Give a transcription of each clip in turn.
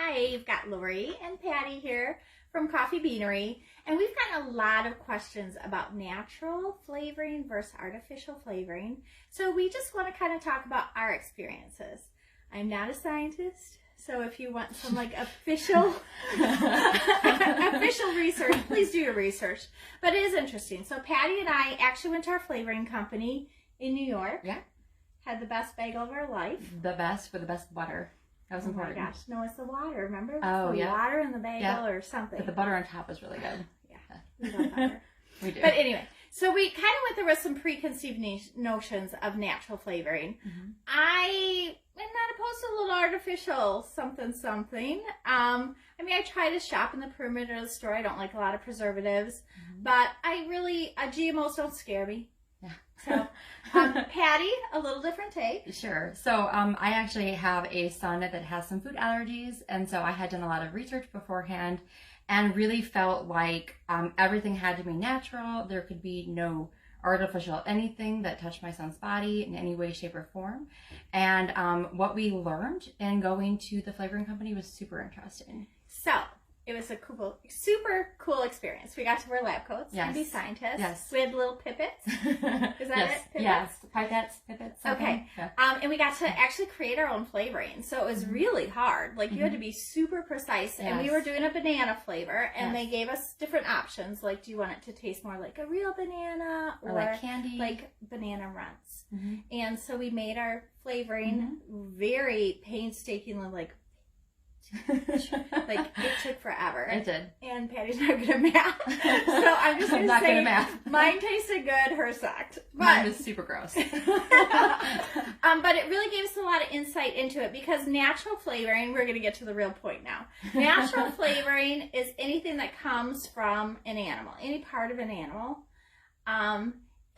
I've got Lori and Patty here from Coffee Beanery, and we've gotten a lot of questions about natural flavoring versus artificial flavoring. So we just want to kind of talk about our experiences. I'm not a scientist, so if you want some like official research, please do your research. But it is interesting. So Patty and I actually went to our flavoring company in New York. Yeah. Had the best bagel of our life. The best for the best butter. That was important. Oh my gosh, no, it's the water, remember? Oh, the yeah. water in the bagel or something. But the butter on top was really good. Yeah, we love butter. We do. But anyway, so we kind of went there with some preconceived notions of natural flavoring. Mm-hmm. I am not opposed to a little artificial something. I mean, I try to shop in the perimeter of the store. I don't like a lot of preservatives, but GMOs don't scare me. Yeah. So, Patty, a little different take. Sure. So I actually have a son that has some food allergies, and so I had done a lot of research beforehand and really felt like everything had to be natural. There could be no artificial anything that touched my son's body in any way, shape, or form. And what we learned in going to the flavoring company was super interesting. So, it was a super cool experience. We got to wear lab coats and be scientists. Yes. We had little pipettes. Is that it? Pipettes? Yes. Pipettes, pipettes. Okay. Yeah. And we got to actually create our own flavoring. So it was really hard. Like you had to be super precise. And we were doing a banana flavor. And they gave us different options. Like, do you want it to taste more like a real banana? Or like candy? Like banana runts. And so we made our flavoring very painstakingly, like it took forever. It did. And Patty's not good at math. So I'm just going to say mine tasted good, hers sucked. But, mine was super gross. But it really gave us a lot of insight into it because natural flavoring, we're going to get to the real point now. Natural flavoring is anything that comes from an animal, any part of an animal.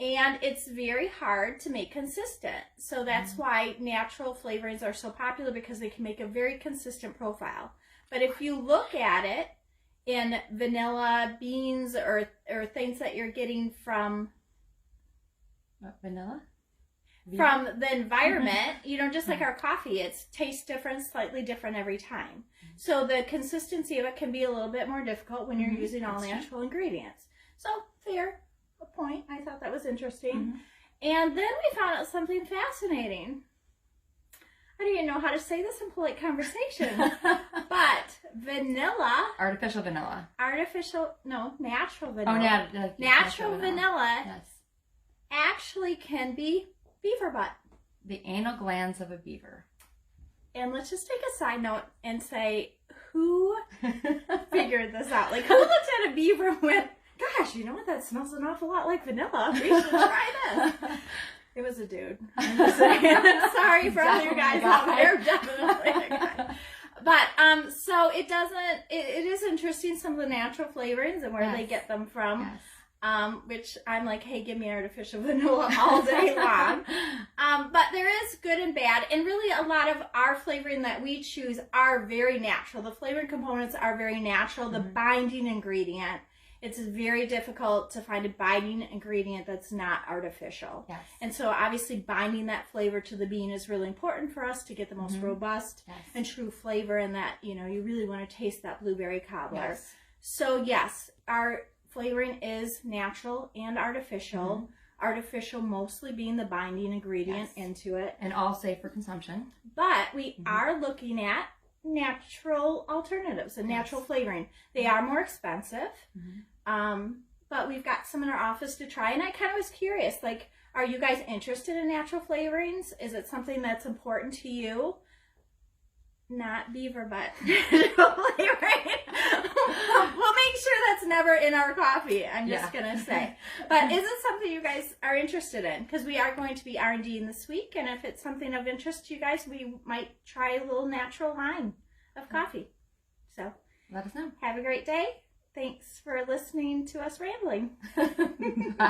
And it's very hard to make consistent. So that's why natural flavorings are so popular because they can make a very consistent profile. But if you look at it in vanilla beans or things that you're getting from vanilla? From the environment, just like our coffee, it tastes different, slightly different every time. So the consistency of it can be a little bit more difficult when you're using all natural ingredients. So fair. A point. I thought that was interesting. And then we found out something fascinating. I don't even know how to say this in polite conversation. But vanilla. Artificial vanilla. Natural vanilla. Oh, natural vanilla actually can be beaver butt. The anal glands of a beaver. And let's just take a side note and say, who figured this out? Like, who looked at a beaver and went, gosh, you know what? That smells an awful lot like vanilla. We should try this. It was a dude. I'm just saying. Sorry for all you guys out there. Definitely a guy. But, so it is interesting, some of the natural flavorings and where they get them from. Which I'm like, hey, give me artificial vanilla all day long. But there is good and bad. And really a lot of our flavoring that we choose are very natural. The flavoring components are very natural. The binding ingredient, it's very difficult to find a binding ingredient that's not artificial. And so obviously binding that flavor to the bean is really important for us to get the most robust and true flavor, and that, you really want to taste that blueberry cobbler. So yes, our flavoring is natural and artificial. Artificial mostly being the binding ingredient into it. And all safe for consumption. But we are looking at natural alternatives and natural flavoring. They are more expensive, but we've got some in our office to try. And I kind of was curious, like, are you guys interested in natural flavorings? Is it something that's important to you? Not beaver butt flavoring. We'll make sure that's never in our coffee, I'm just going to say. But is it something you guys are interested in? Because we are going to be R&Ding this week, and if it's something of interest to you guys, we might try a little natural line of coffee. So let us know. Have a great day. Thanks for listening to us rambling. Bye.